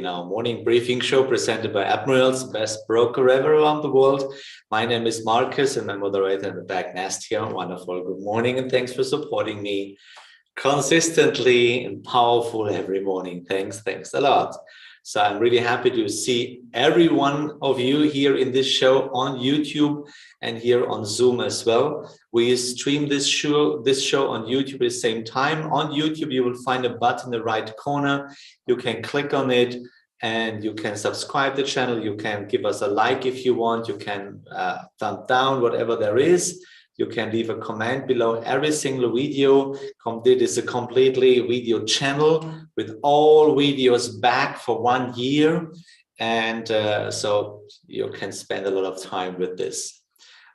our morning briefing show presented by Admirals, best broker ever around the world. My name is Markus and I'm moderator in the back nest here. Wonderful. Good morning and thanks for supporting me consistently and powerful every morning. Thanks a lot. So I'm really happy to see every one of you here in this show on YouTube and here on Zoom as well. We stream this show on YouTube at the same time. On YouTube, you will find a button in the right corner. You can click on it and you can subscribe to the channel. You can give us a like if you want. You can thumb down, whatever there is. You can leave a comment below every single video. It is a completely video channel with all videos back for 1 year. And so you can spend a lot of time with this.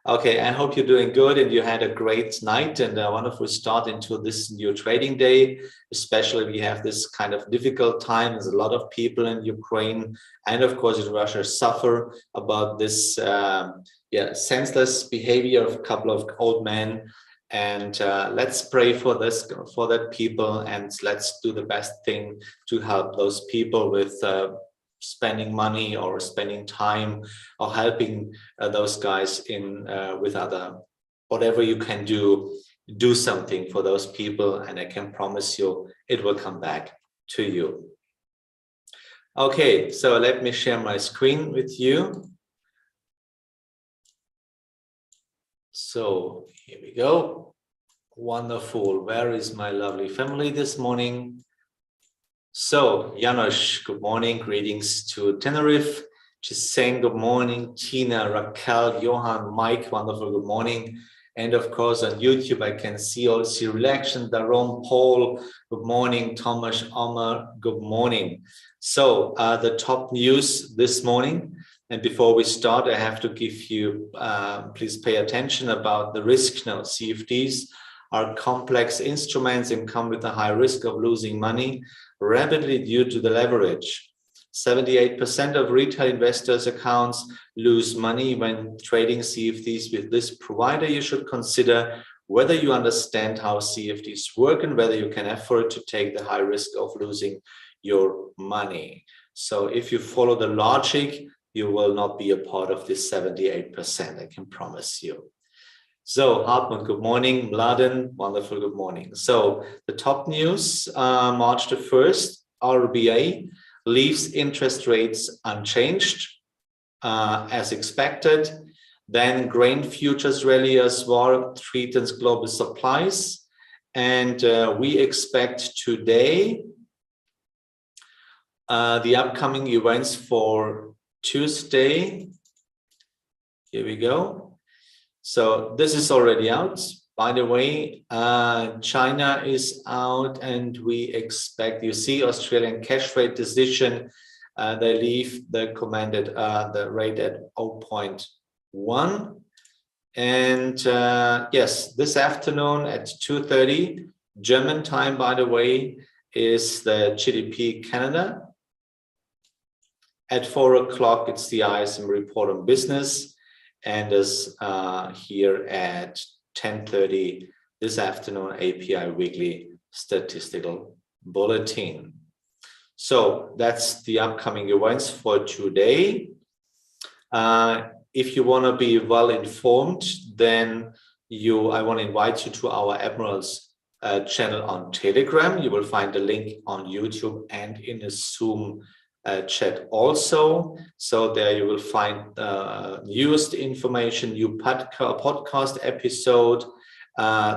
Okay, I hope you're doing good and you had a great night and a wonderful start into this new trading day, especially we have this kind of difficult time. There's a lot of people in Ukraine and of course in Russia suffer about this senseless behavior of a couple of old men. And let's pray for that people, and let's do the best thing to help those people with spending money or spending time or helping those guys in with other, whatever you can do something for those people, and I can promise you it will come back to you. Okay, so let me share my screen with you. So here we go. Wonderful. Where is my lovely family this morning? So Janos, good morning. Greetings to Tenerife. Just saying good morning. Tina, Raquel, Johan, Mike, wonderful good morning. And of course on YouTube I can see also Relaction, Daron, Paul, good morning. Thomas, Omar, good morning. So the top news this morning. And before we start, I have to give you, please pay attention about the risk now. CFDs are complex instruments and come with a high risk of losing money rapidly due to the leverage. 78% of retail investors' accounts lose money when trading CFDs with this provider. You should consider whether you understand how CFDs work and whether you can afford to take the high risk of losing your money. So if you follow the logic, you will not be a part of this 78%, I can promise you. So Hartmut, good morning. Mladen, wonderful, good morning. So the top news, March the 1st, RBA leaves interest rates unchanged as expected. Then grain futures rally as well, threatens global supplies. And we expect today the upcoming events for Tuesday. Here we go. So this is already out. By the way, China is out and we expect, you see Australian cash rate decision, they leave the commanded the rate at 0.1. And yes, this afternoon at 2:30 German time, by the way, is the GDP Canada. At 4 o'clock, it's the ISM report on business, and as here at 10:30 this afternoon, API weekly statistical bulletin. So that's the upcoming events for today. If you want to be well informed, then I want to invite you to our Admirals channel on Telegram. You will find the link on YouTube and in a Zoom chat also. So there you will find newest information, new podcast episode,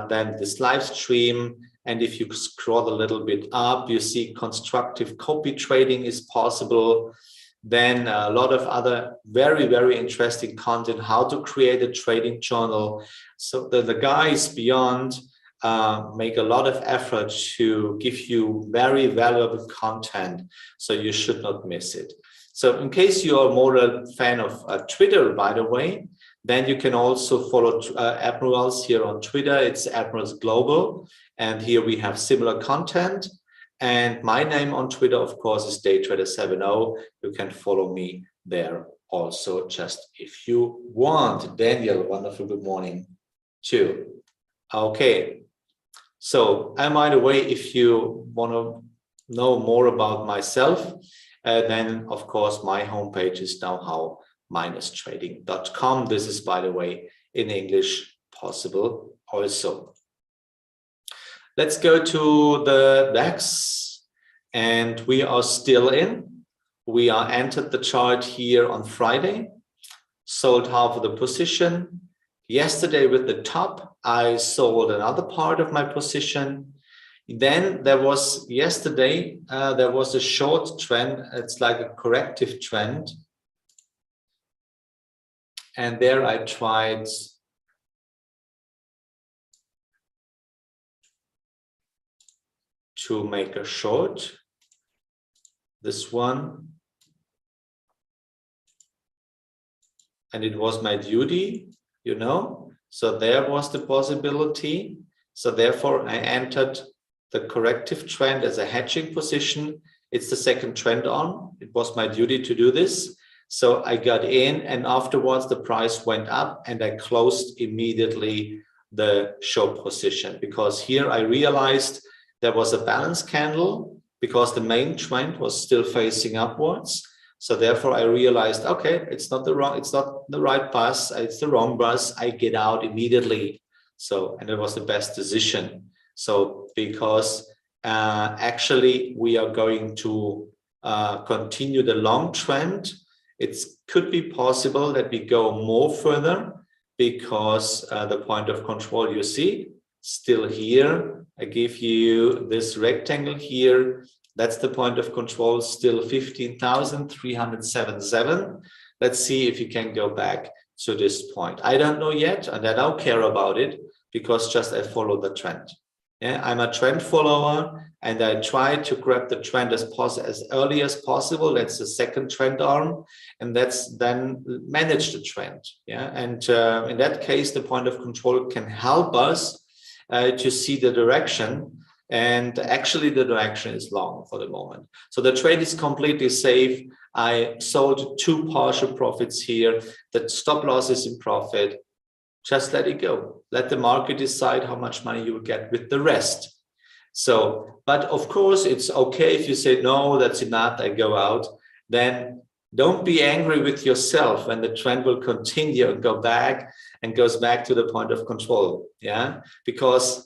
then this live stream. And if you scroll a little bit up, you see constructive copy trading is possible. Then a lot of other very, very interesting content, how to create a trading journal. So the guys beyond make a lot of effort to give you very valuable content, so you should not miss it. So in case you are more a fan of Twitter, by the way, then you can also follow Admirals here on Twitter. It's Admirals Global, and here we have similar content. And my name on Twitter, of course, is daytrader70. You can follow me there also, just if you want. Daniel, wonderful good morning too. Okay. So, and by the way, if you want to know more about myself, then of course my homepage is knowhow-trading.com. This is, by the way, in English possible also. Let's go to the DAX, and we are still in. We are entered the chart here on Friday, sold half of the position. Yesterday with the top, I sold another part of my position. Then there was yesterday, there was a short trend. It's like a corrective trend. And there I tried to make a short. This one. And it was my duty, you know. So there was the possibility. So therefore I entered the corrective trend as a hedging position. It's the second trend on. It was my duty to do this. So I got in, and afterwards the price went up and I closed immediately the short position, because here I realized there was a balance candle because the main trend was still facing upwards. So therefore I realized, okay, it's not the right bus, it's the wrong bus. I get out immediately. So, and it was the best decision. So because actually we are going to continue the long trend, it could be possible that we go more further, because the point of control you see still here. I give you this rectangle here. That's the point of control, still 15,377. Let's see if you can go back to this point. I don't know yet, and I don't care about it, because just I follow the trend. Yeah, I'm a trend follower, and I try to grab the trend as early as possible. That's the second trend arm, and that's then manage the trend. Yeah, and in that case, the point of control can help us to see the direction. And actually the direction is long for the moment. So the trade is completely safe. I sold 2 partial profits here. The stop loss is in profit. Just let it go. Let the market decide how much money you will get with the rest. So, but of course it's okay if you say, no, that's enough, I go out. Then don't be angry with yourself when the trend will continue and go back and goes back to the point of control. Yeah, because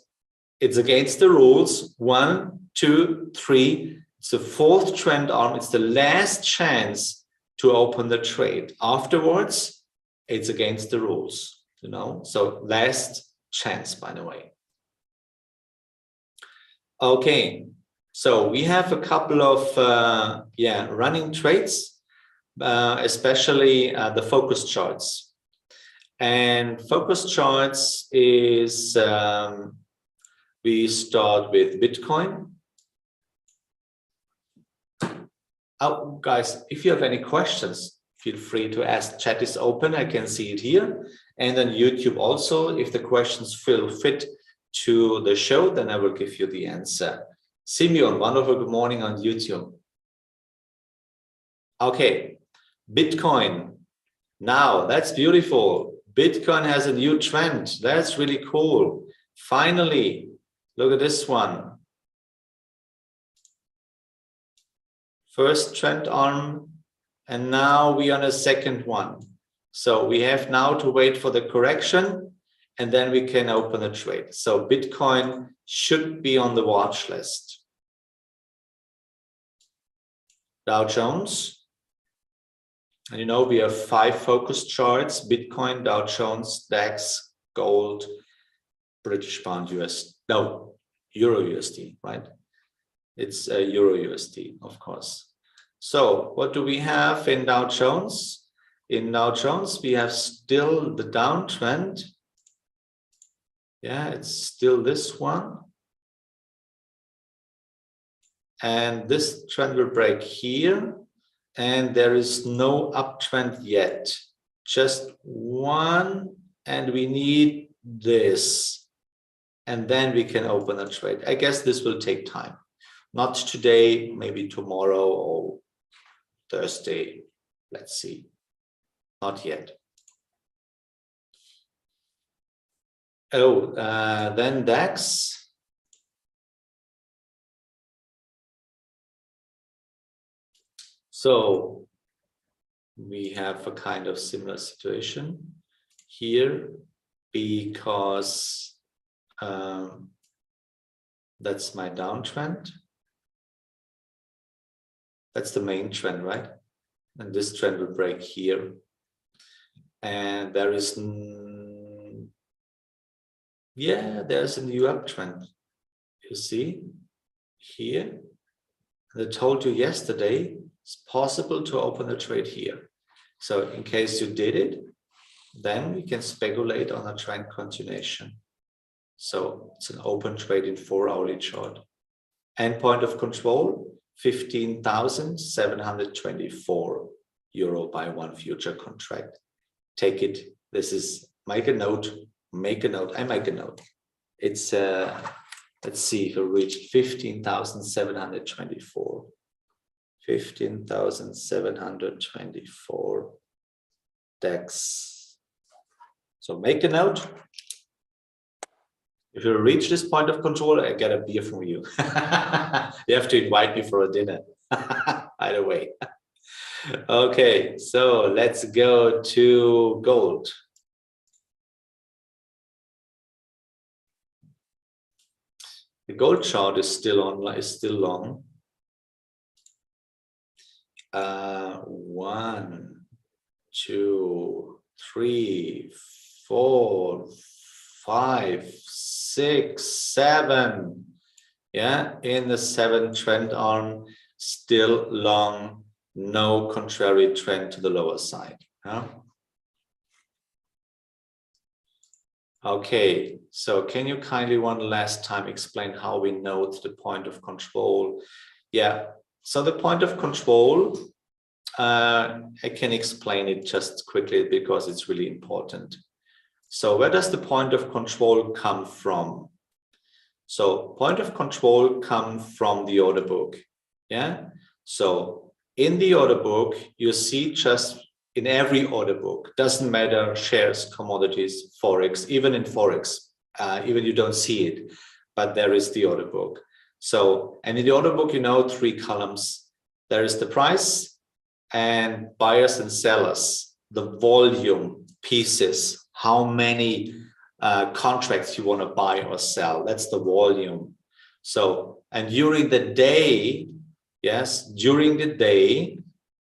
it's against the rules. 1, 2, 3. It's the 4th trend arm. It's the last chance to open the trade. Afterwards, it's against the rules, you know. So last chance, by the way. Okay, so we have a couple of running trades, especially the focus charts. And focus charts is we start with Bitcoin. Oh, guys, if you have any questions, feel free to ask. Chat is open. I can see it here. And then YouTube also. If the questions fit to the show, then I will give you the answer. Simeon, wonderful good morning on YouTube. Okay, Bitcoin. Now, that's beautiful. Bitcoin has a new trend. That's really cool. Finally, look at this one. First trend arm, and now we are on a second one. So we have now to wait for the correction, and then we can open a trade. So Bitcoin should be on the watch list. Dow Jones. And you know, we have 5 focus charts: Bitcoin, Dow Jones, DAX, gold, British pound, Euro USD, right? It's a Euro USD, of course. So what do we have in Dow Jones? In Dow Jones, we have still the downtrend. Yeah, it's still this one. And this trend will break here. And there is no uptrend yet. Just one, and we need this. And then we can open a trade. I guess this will take time. Not today, maybe tomorrow or Thursday. Let's see. Not yet. Oh, then DAX. So we have a kind of similar situation here because that's my downtrend. That's the main trend, right? And this trend will break here. And there is, there's a new uptrend. You see here. And I told you yesterday, it's possible to open a trade here. So in case you did it, then we can speculate on a trend continuation. So it's an open trade in 4-hourly chart. Endpoint of control, 15,724 euro by one future contract. Take it. This is, make a note. I make a note. It's let's see if we reach 15,724. 15,724 DEX. So make a note. If you reach this point of control, I get a beer from you. You have to invite me for a dinner. Either way. Okay, so let's go to gold. The gold chart is still long. 1, 2, 3, 4, 5, 6, 7. Yeah, in the 7th trend arm, still long, no contrary trend to the lower side. Yeah? Okay, so can you kindly one last time explain how we note the point of control? Yeah, so the point of control, I can explain it just quickly because it's really important. So where does the point of control come from? So point of control comes from the order book. Yeah. So in the order book, you see just in every order book, doesn't matter shares, commodities, Forex, even in Forex, even you don't see it, but there is the order book. So, and in the order book, you know, 3 columns. There is the price and buyers and sellers, the volume pieces, how many contracts you want to buy or sell. That's the volume. So, and during the day, yes, during the day,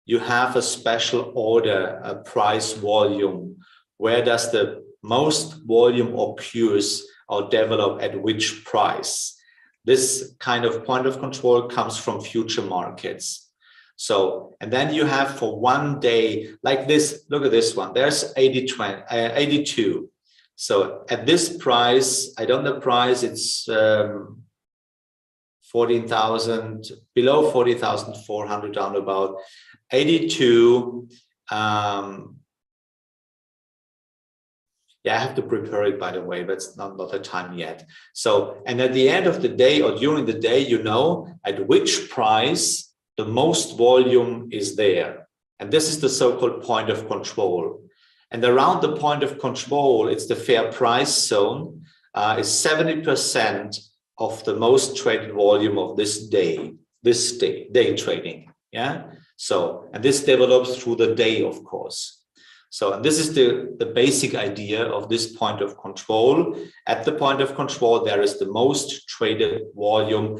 you have a special order, a price volume. Where does the most volume occurs or develop at which price? This kind of point of control comes from future markets. So, and then you have for one day, like this, look at this one, there's 82. So at this price, I don't know the price, it's 14,000, below 40,400 down about 82. Yeah, I have to prepare it, by the way, but it's not the time yet. So, and at the end of the day or during the day, you know at which price the most volume is there. And this is the so-called point of control. And around the point of control, it's the fair price zone, is 70% of the most traded volume of this day trading. Yeah. So, and this develops through the day, of course. So, and this is the basic idea of this point of control. At the point of control, there is the most traded volume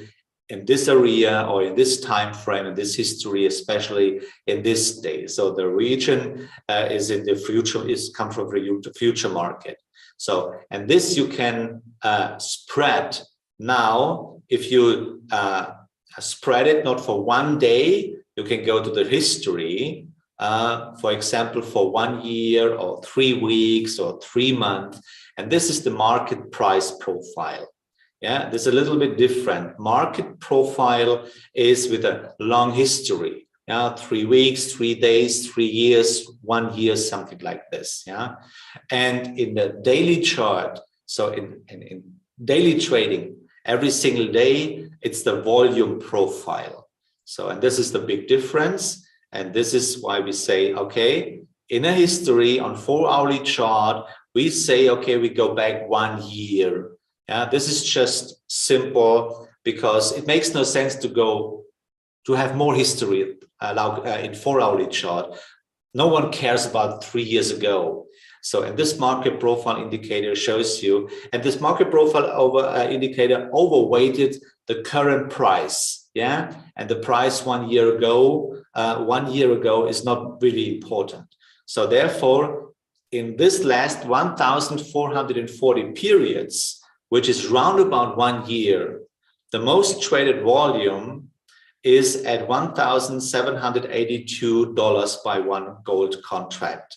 in this area or in this time frame, in this history, especially in this day. So the region is in the future, come from the future market. So, and this you can spread. Now, if you spread it not for one day, you can go to the history, for example, for 1 year or 3 weeks or 3 months. And this is the market price profile. Yeah, this is a little bit different. Market profile is with a long history. Yeah, 3 weeks, 3 days, 3 years, 1 year, something like this. Yeah, and in the daily chart, so in daily trading, every single day, it's the volume profile. So, and this is the big difference. And this is why we say, okay, in a history on 4-hourly chart, we say, okay, we go back 1 year. Yeah, this is just simple because it makes no sense to go to have more history in 4-hourly chart. No one cares about 3 years ago. So, and this market profile indicator shows you, and this market profile indicator overweighted the current price, yeah, and the price 1 year ago, is not really important. So, therefore, in this last 1,440 periods, which is round about 1 year, the most traded volume is at $1,782 by one gold contract.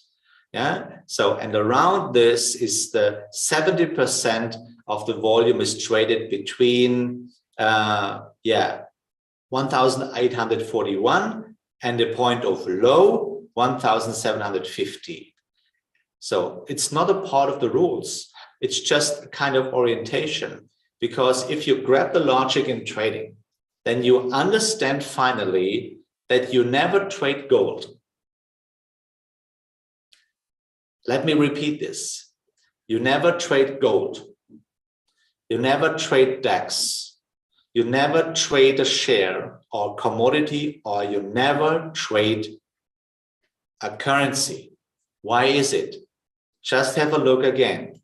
Yeah. So, and around this is the 70% of the volume is traded between 1,841 and the point of low 1,750. So it's not a part of the rules. It's just a kind of orientation, because if you grab the logic in trading, then you understand finally that you never trade gold. Let me repeat this. You never trade gold. You never trade DAX. You never trade a share or commodity, or you never trade a currency. Why is it? Just have a look again.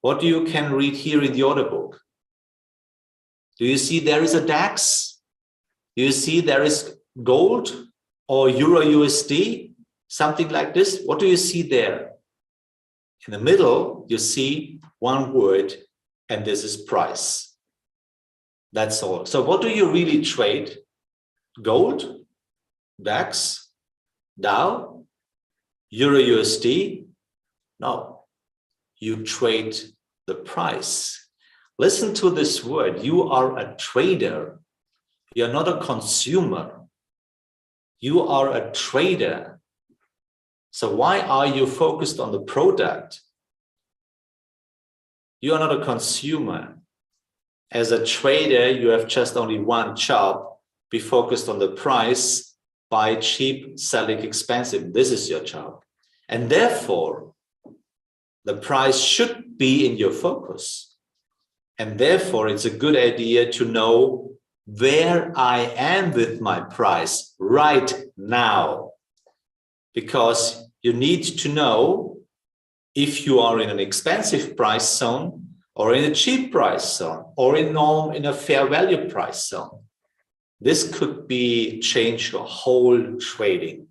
What do you can read here in the order book? Do you see there is a DAX? Do you see there is gold or Euro USD? Something like this. What do you see there? In the middle, you see one word, and this is price. That's all. So what do you really trade? Gold, DAX, Dow, Euro USD? No, you trade the price. Listen to this word. You are a trader. You're not a consumer. You are a trader. So why are you focused on the product? You are not a consumer. As a trader, you have just only one job: be focused on the price, buy cheap, selling expensive. This is your job. And therefore, the price should be in your focus. And therefore, it's a good idea to know where I am with my price right now. Because you need to know if you are in an expensive price zone, or in a cheap price zone, or in a fair value price zone. This could be change your whole trading.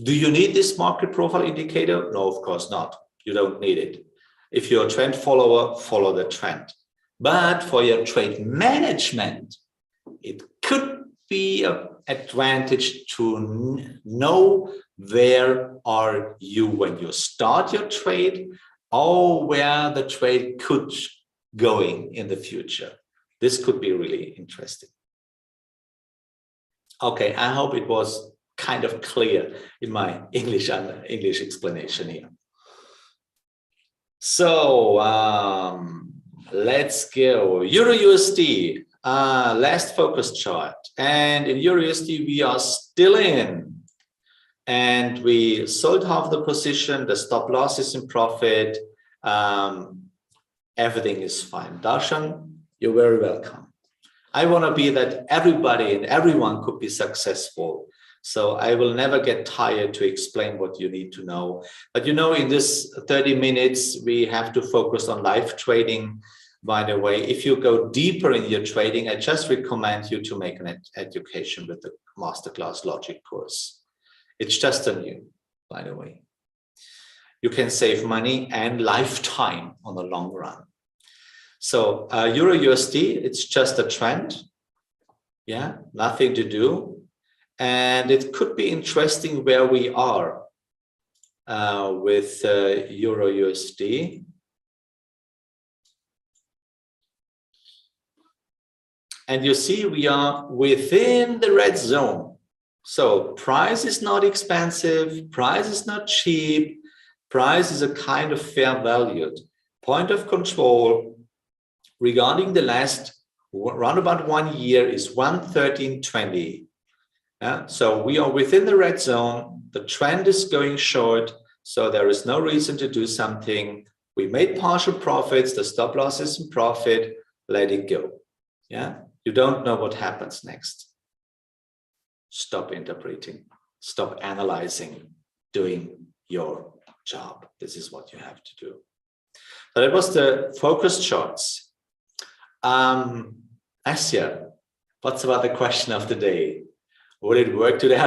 Do you need this market profile indicator? No, of course not. You don't need it. If you're a trend follower, follow the trend. But for your trade management, it could be an advantage to know where are you when you start your trade, or where the trade could going in the future. This could be really interesting. Okay, I hope it was kind of clear in my English explanation here. So let's go. Euro USD, last focus chart. And in Euro USD, we are still in. And we sold half the position. The stop loss is in profit. Everything is fine. Darshan, you're very welcome. I want to be that everybody and everyone could be successful. So I will never get tired to explain what you need to know. But you know, in this 30 minutes, we have to focus on live trading. By the way, if you go deeper in your trading, I just recommend you to make an education with the Masterclass Logic course. It's just a new, by the way. You can save money and lifetime on the long run. So Euro USD, it's just a trend. Yeah, nothing to do. And it could be interesting where we are with Euro USD. And you see, we are within the red zone. So price is not expensive, price is not cheap, price is a kind of fair valued. Point of control regarding the last round about 1 year is 113.20. Yeah, so we are within the red zone. The trend is going short, so there is no reason to do something. We made partial profits. The stop loss is in profit. Let it go. Yeah, you don't know what happens next. Stop interpreting, stop analyzing, doing your job. This is what you have to do. So that was the focus charts. Asya, what's about the question of the day? Will it work today?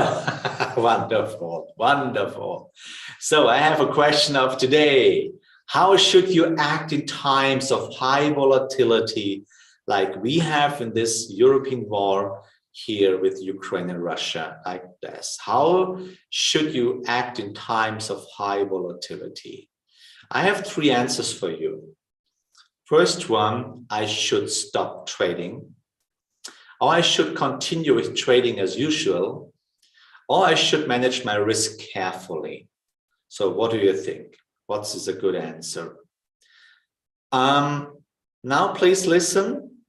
Wonderful, wonderful. So I have a question of today. How should you act in times of high volatility like we have in this European war here with Ukraine and Russia like this? How should you act in times of high volatility? I have 3 answers for you. First one, I should stop trading, or I should continue with trading as usual, or I should manage my risk carefully. So what do you think? What is a good answer? Now please listen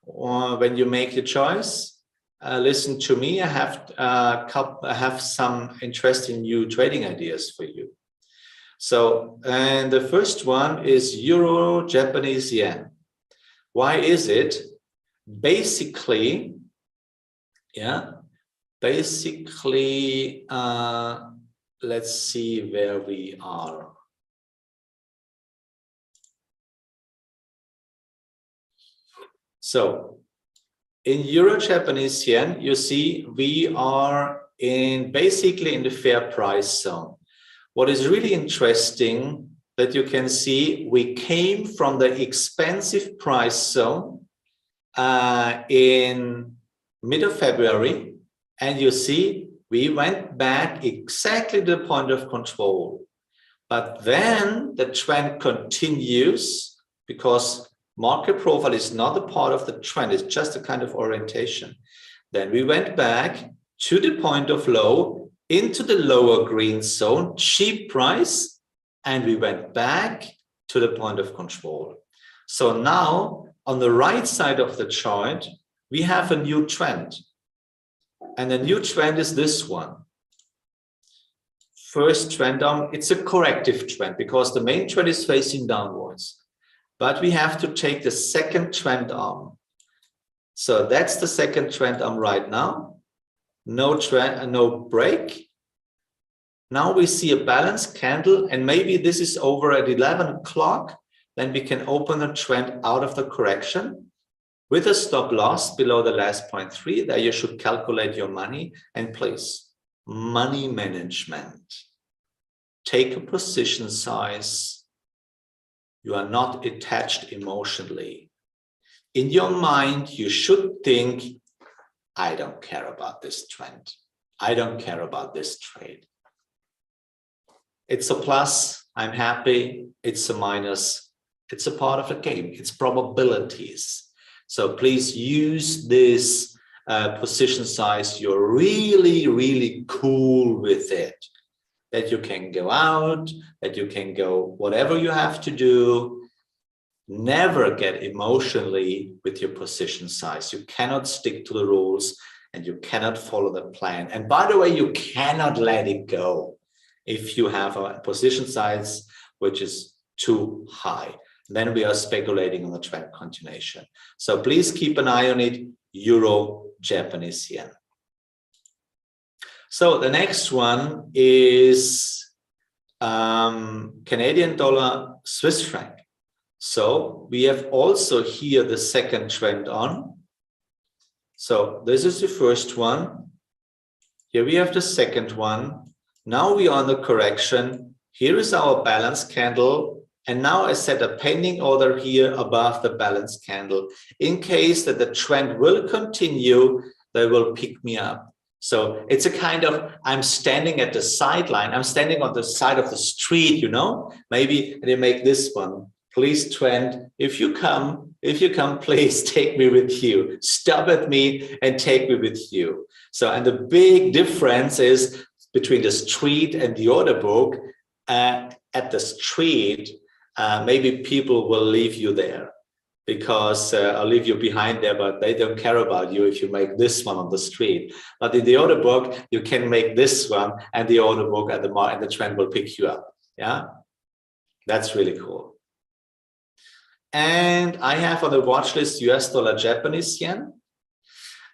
when you make your choice. Listen to me. I have some interesting new trading ideas for you. So, and the first one is Euro Japanese yen. Why is it? Basically, let's see where we are. So in Euro Japanese yen, you see we are basically in the fair price zone. What is really interesting that you can see, we came from the expensive price zone in mid of February, and you see we went back exactly to the point of control. But then the trend continues because market profile is not a part of the trend, it's just a kind of orientation. Then we went back to the point of low, into the lower green zone, cheap price, and we went back to the point of control. So now on the right side of the chart, we have a new trend. And the new trend is this one. First trend down, it's a corrective trend because the main trend is facing downwards. But we have to take the second trend arm. So that's the second trend arm right now. No trend, no break. Now we see a balanced candle, and maybe this is over at 11 o'clock. Then we can open a trend out of the correction with a stop loss below the last 0.3. There you should calculate your money, and please, money management. Take a position size. You are not attached emotionally. In your mind, you should think, I don't care about this trend. I don't care about this trade. It's a plus, I'm happy. It's a minus. It's a part of the game. It's probabilities. So please use this position size. You're really, really cool with it. That you can go out, that you can go whatever you have to do. Never get emotionally with your position size. You cannot stick to the rules and you cannot follow the plan. And by the way, you cannot let it go if you have a position size which is too high. Then we are speculating on the trend continuation. So please keep an eye on it, Euro Japanese yen. So the next one is Canadian dollar Swiss franc. So we have also here the second trend on. So this is the first one. Here we have the second one. Now we are on the correction. Here is our balance candle. And now I set a pending order here above the balance candle. In case that the trend will continue, they will pick me up. So it's a kind of, I'm standing at the sideline. I'm standing on the side of the street, you know, maybe they make this one. Please trend, if you come, please take me with you. Stop at me and take me with you. So, and the big difference is between the street and the order book. At the street, maybe people will leave you there because I'll leave you behind there, but they don't care about you if you make this one on the street. But in the order book, you can make this one and the order book and the trend will pick you up. Yeah, that's really cool. And I have on the watch list US dollar Japanese yen.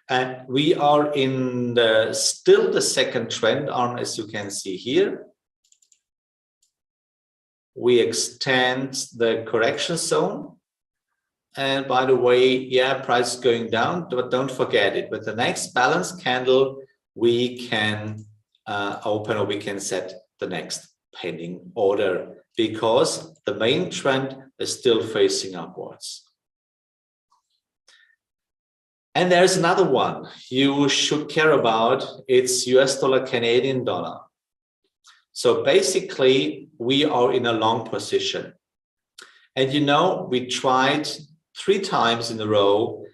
And we are in still the second trend arm, as you can see here. We extend the correction zone. And by the way, yeah, price is going down, but don't forget it. With the next balance candle, we can open, or we can set the next pending order, because the main trend is still facing upwards. And there's another one you should care about. It's US dollar, Canadian dollar. So basically, we are in a long position. And you know, we tried 3 times in a row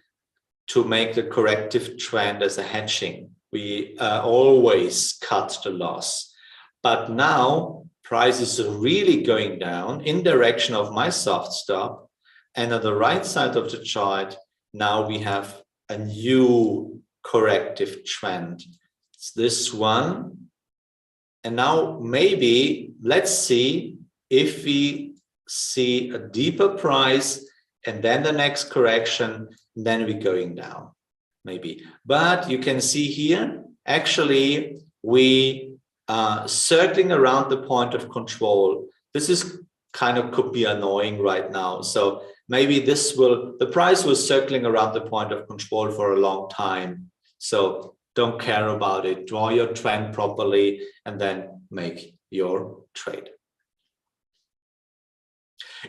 to make the corrective trend as a hedging. We always cut the loss. But now price is really going down in direction of my soft stop. And on the right side of the chart, now we have a new corrective trend. It's this one. And now maybe let's see if we see a deeper price and then the next correction, then we're going down, maybe. But you can see here, actually, we are circling around the point of control. This is kind of could be annoying right now. So maybe the price was circling around the point of control for a long time. So don't care about it. Draw your trend properly and then make your trade.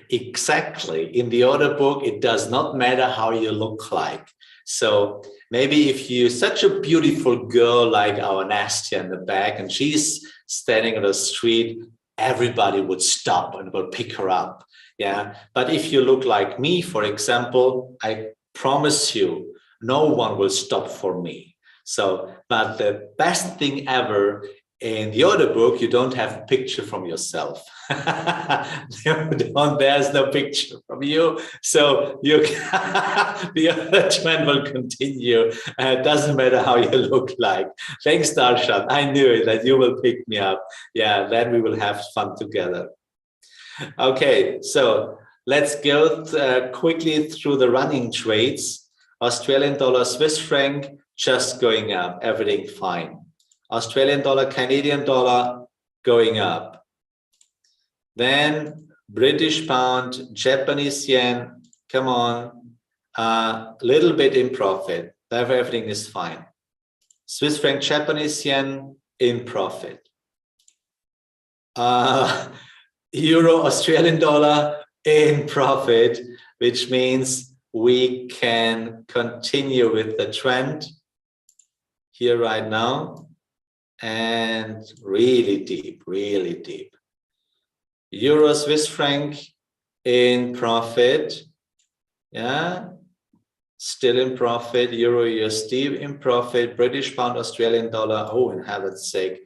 Exactly. In the order book, it does not matter how you look like. So maybe if you're such a beautiful girl like our Nastia in the back and she's standing on the street, everybody would stop and will pick her up. Yeah. But if you look like me, for example, I promise you, no one will stop for me. So, but the best thing ever, in the order book, you don't have a picture from yourself. There's no picture from you. So you the other trend will continue. It doesn't matter how you look like. Thanks, Darshan. I knew it, that you will pick me up. Yeah, then we will have fun together. Okay, so let's go quickly through the running trades. Australian dollar, Swiss franc, just going up, everything fine. Australian dollar, Canadian dollar going up. Then British pound, Japanese yen, come on, little bit in profit. Therefore, everything is fine. Swiss franc, Japanese yen in profit. Euro, Australian dollar in profit, which means we can continue with the trend here right now. And really deep, really deep. Euro, Swiss franc in profit. Yeah, still in profit. Euro, USD in profit. British pound, Australian dollar. Oh, in heaven's sake,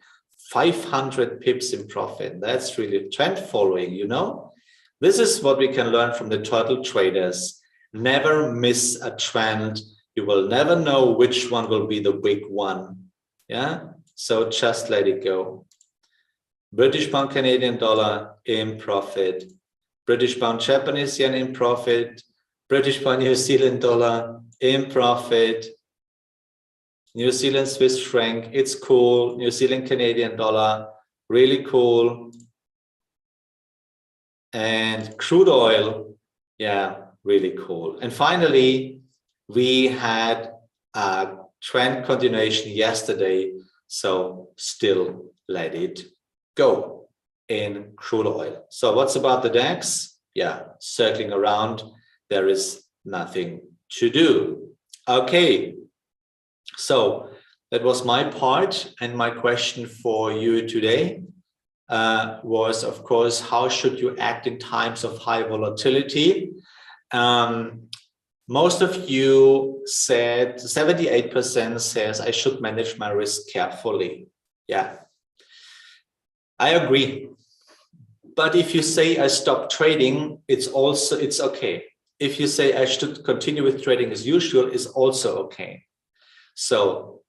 500 pips in profit. That's really trend following, you know. This is what we can learn from the turtle traders. Never miss a trend. You will never know which one will be the big one. Yeah. So just let it go. British pound, Canadian dollar in profit. British pound, Japanese yen in profit. British pound, New Zealand dollar in profit. New Zealand Swiss franc, it's cool. New Zealand Canadian dollar, really cool. And crude oil, yeah, really cool. And finally, we had a trend continuation yesterday. So still let it go in crude oil. So what's about the DAX? Yeah, circling around. There is nothing to do. Okay. So that was my part. And my question for you today was, of course, how should you act in times of high volatility? Most of you said, 78% says I should manage my risk carefully. Yeah, I agree. But if you say I stop trading, it's okay. If you say I should continue with trading as usual, it's also okay. So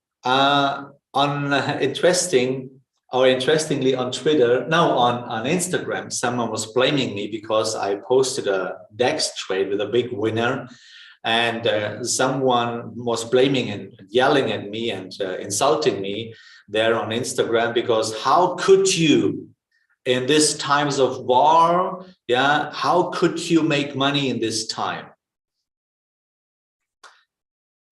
interestingly on Twitter, no, on Instagram, someone was blaming me because I posted a DAX trade with a big winner. and someone was blaming and yelling at me and insulting me there on Instagram, because how could you in these times of war, yeah, how could you make money in this time?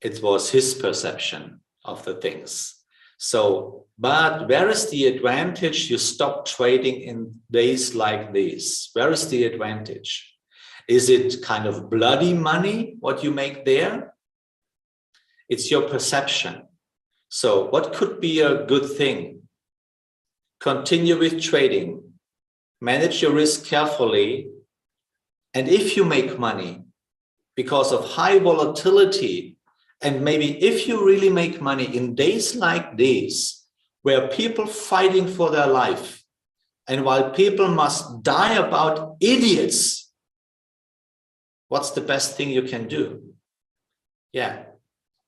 It was his perception of the things. So, but where is the advantage? You stop trading in days like this. Where is the advantage? Is it kind of bloody money, what you make there? It's your perception. So what could be a good thing? Continue with trading, manage your risk carefully. And if you make money because of high volatility, and maybe if you really make money in days like these, where people fighting for their life, and while people must die about idiots, what's the best thing you can do? Yeah,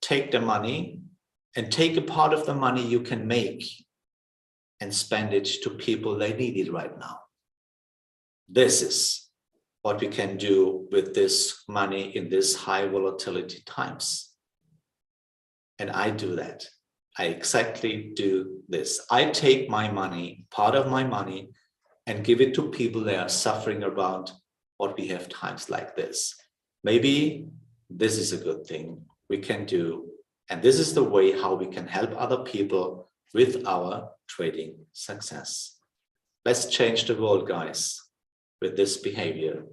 take the money and take a part of the money you can make and spend it to people they need it right now. This is what we can do with this money in this high volatility times. And I do that. I exactly do this. I take my money, part of my money, and give it to people that are suffering around what we have times like this. Maybe this is a good thing we can do. And this is the way how we can help other people with our trading success. Let's change the world, guys, with this behavior.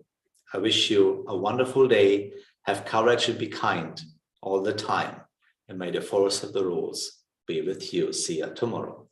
I wish you a wonderful day. Have courage and be kind all the time. And may the force of the rules be with you. See you tomorrow.